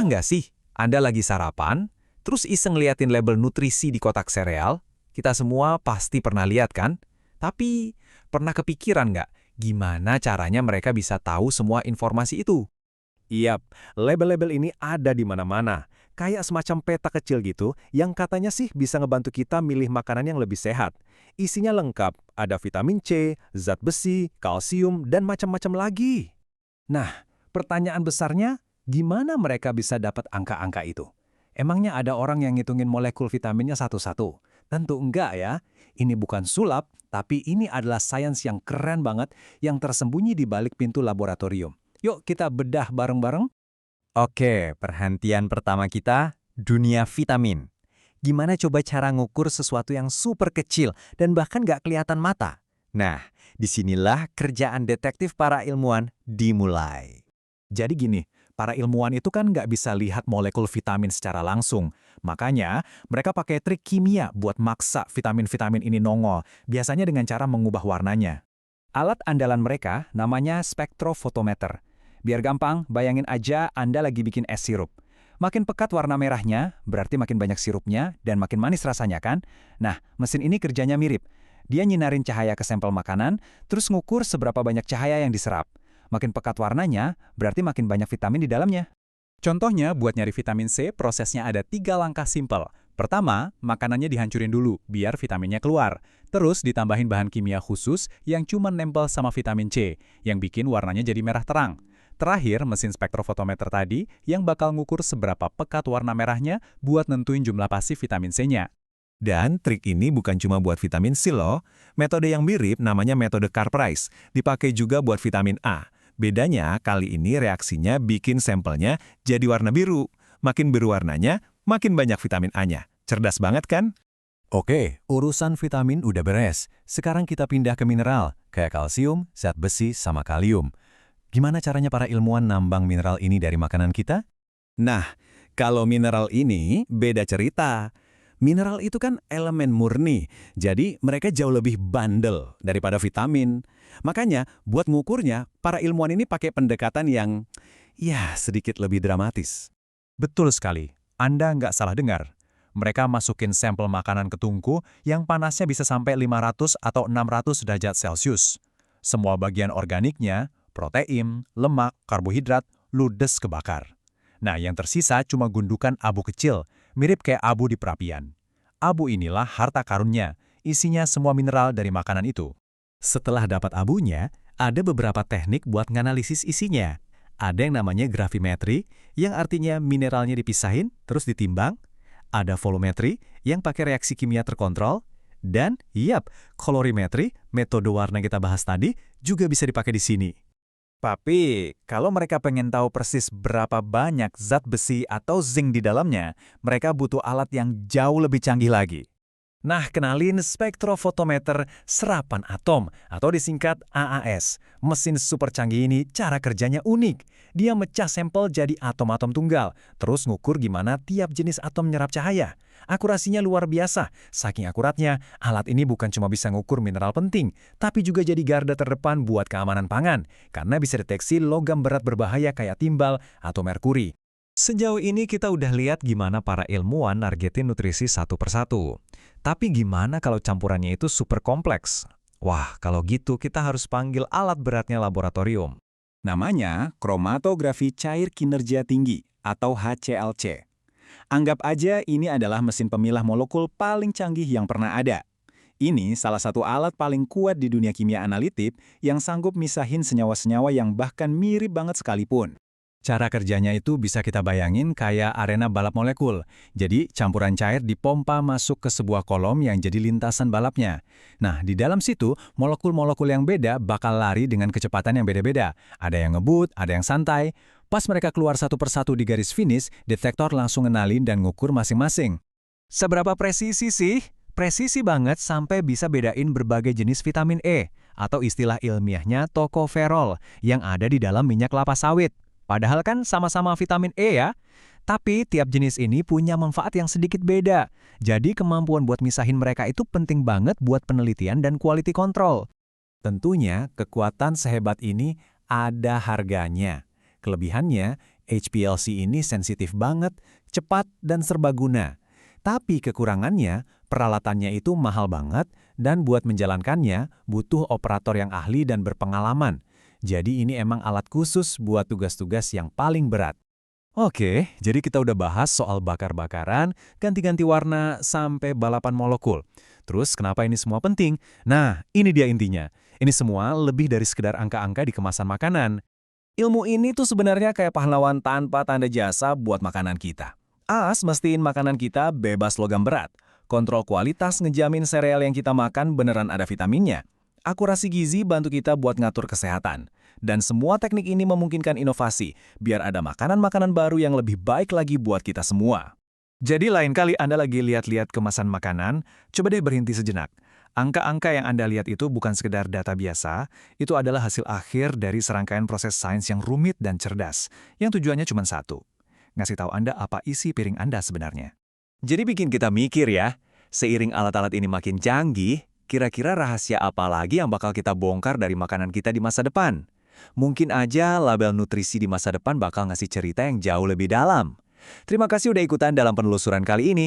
nggak sih, Anda lagi sarapan, terus iseng liatin label nutrisi di kotak sereal? Kita semua pasti pernah lihat kan? Tapi, pernah kepikiran nggak gimana caranya mereka bisa tahu semua informasi itu? Yap, label-label ini ada di mana-mana. Kayak semacam peta kecil gitu, yang katanya sih bisa ngebantu kita milih makanan yang lebih sehat. Isinya lengkap, ada vitamin C, zat besi, kalsium, dan macam-macam lagi. Nah, pertanyaan besarnya, gimana mereka bisa dapat angka-angka itu? Emangnya ada orang yang ngitungin molekul vitaminnya satu-satu? Tentu enggak ya. Ini bukan sulap, tapi ini adalah sains yang keren banget yang tersembunyi di balik pintu laboratorium. Yuk kita bedah bareng-bareng. Oke, perhentian pertama kita, dunia vitamin. Gimana coba cara ngukur sesuatu yang super kecil dan bahkan nggak kelihatan mata? Nah, disinilah kerjaan detektif para ilmuwan dimulai. Jadi gini, para ilmuwan itu kan nggak bisa lihat molekul vitamin secara langsung. Makanya, mereka pakai trik kimia buat maksa vitamin-vitamin ini nongol, biasanya dengan cara mengubah warnanya. Alat andalan mereka namanya spektrofotometer. Biar gampang, bayangin aja Anda lagi bikin es sirup. Makin pekat warna merahnya, berarti makin banyak sirupnya dan makin manis rasanya kan? Nah, mesin ini kerjanya mirip. Dia nyinarin cahaya ke sampel makanan, terus ngukur seberapa banyak cahaya yang diserap. Makin pekat warnanya, berarti makin banyak vitamin di dalamnya. Contohnya, buat nyari vitamin C, prosesnya ada 3 langkah simpel. Pertama, makanannya dihancurin dulu, biar vitaminnya keluar. Terus ditambahin bahan kimia khusus yang cuma nempel sama vitamin C, yang bikin warnanya jadi merah terang. Terakhir, mesin spektrofotometer tadi yang bakal ngukur seberapa pekat warna merahnya buat nentuin jumlah pasti vitamin C-nya. Dan trik ini bukan cuma buat vitamin C loh. Metode yang mirip namanya metode Carr-Price, dipakai juga buat vitamin A. Bedanya, kali ini reaksinya bikin sampelnya jadi warna biru. Makin biru warnanya, makin banyak vitamin A-nya. Cerdas banget kan? Oke, urusan vitamin udah beres. Sekarang kita pindah ke mineral, kayak kalsium, zat besi, sama kalium. Gimana caranya para ilmuwan nambang mineral ini dari makanan kita? Nah, kalau mineral ini beda cerita. Mineral itu kan elemen murni, jadi mereka jauh lebih bandel daripada vitamin. Makanya, buat ngukurnya, para ilmuwan ini pakai pendekatan yang, ya, sedikit lebih dramatis. Betul sekali, Anda nggak salah dengar. Mereka masukin sampel makanan ke tungku yang panasnya bisa sampai 500 atau 600 derajat Celcius. Semua bagian organiknya, protein, lemak, karbohidrat, ludes kebakar. Nah, yang tersisa cuma gundukan abu kecil, mirip kayak abu di perapian. Abu inilah harta karunnya, isinya semua mineral dari makanan itu. Setelah dapat abunya, ada beberapa teknik buat nganalisis isinya. Ada yang namanya gravimetri, yang artinya mineralnya dipisahin, terus ditimbang. Ada volumetri, yang pakai reaksi kimia terkontrol. Dan, kolorimetri, metode warna yang kita bahas tadi, juga bisa dipakai di sini. Tapi, kalau mereka pengen tahu persis berapa banyak zat besi atau zinc di dalamnya, mereka butuh alat yang jauh lebih canggih lagi. Nah, kenalin spektrofotometer serapan atom, atau disingkat AAS. Mesin super canggih ini cara kerjanya unik. Dia mecah sampel jadi atom-atom tunggal, terus ngukur gimana tiap jenis atom nyerap cahaya. Akurasinya luar biasa. Saking akuratnya, alat ini bukan cuma bisa ngukur mineral penting, tapi juga jadi garda terdepan buat keamanan pangan, karena bisa deteksi logam berat berbahaya kayak timbal atau merkuri. Sejauh ini kita udah lihat gimana para ilmuwan nargetin nutrisi satu persatu. Tapi gimana kalau campurannya itu super kompleks? Wah, kalau gitu kita harus panggil alat beratnya laboratorium. Namanya kromatografi cair kinerja tinggi atau HCLC. Anggap aja ini adalah mesin pemilah molekul paling canggih yang pernah ada. Ini salah satu alat paling kuat di dunia kimia analitik yang sanggup misahin senyawa-senyawa yang bahkan mirip banget sekalipun. Cara kerjanya itu bisa kita bayangin kayak arena balap molekul. Jadi, campuran cair dipompa masuk ke sebuah kolom yang jadi lintasan balapnya. Nah, di dalam situ, molekul-molekul yang beda bakal lari dengan kecepatan yang beda-beda. Ada yang ngebut, ada yang santai. Pas mereka keluar satu persatu di garis finish, detektor langsung ngenalin dan ngukur masing-masing. Seberapa presisi sih? Presisi banget sampai bisa bedain berbagai jenis vitamin E, atau istilah ilmiahnya tokoferol, yang ada di dalam minyak kelapa sawit. Padahal kan sama-sama vitamin E ya. Tapi tiap jenis ini punya manfaat yang sedikit beda. Jadi kemampuan buat misahin mereka itu penting banget buat penelitian dan quality control. Tentunya kekuatan sehebat ini ada harganya. Kelebihannya, HPLC ini sensitif banget, cepat, dan serbaguna. Tapi kekurangannya, peralatannya itu mahal banget, dan buat menjalankannya butuh operator yang ahli dan berpengalaman. Jadi ini emang alat khusus buat tugas-tugas yang paling berat. Oke, jadi kita udah bahas soal bakar-bakaran, ganti-ganti warna, sampai balapan molekul. Terus kenapa ini semua penting? Nah, ini dia intinya. Ini semua lebih dari sekedar angka-angka di kemasan makanan. Ilmu ini tuh sebenarnya kayak pahlawan tanpa tanda jasa buat makanan kita. AS mestiin makanan kita bebas logam berat. Kontrol kualitas ngejamin sereal yang kita makan beneran ada vitaminnya. Akurasi gizi bantu kita buat ngatur kesehatan. Dan semua teknik ini memungkinkan inovasi, biar ada makanan-makanan baru yang lebih baik lagi buat kita semua. Jadi lain kali Anda lagi lihat-lihat kemasan makanan, coba deh berhenti sejenak. Angka-angka yang Anda lihat itu bukan sekedar data biasa, itu adalah hasil akhir dari serangkaian proses sains yang rumit dan cerdas, yang tujuannya cuma satu, ngasih tahu Anda apa isi piring Anda sebenarnya. Jadi bikin kita mikir ya, seiring alat-alat ini makin canggih, kira-kira rahasia apa lagi yang bakal kita bongkar dari makanan kita di masa depan? Mungkin aja label nutrisi di masa depan bakal ngasih cerita yang jauh lebih dalam. Terima kasih udah ikutan dalam penelusuran kali ini.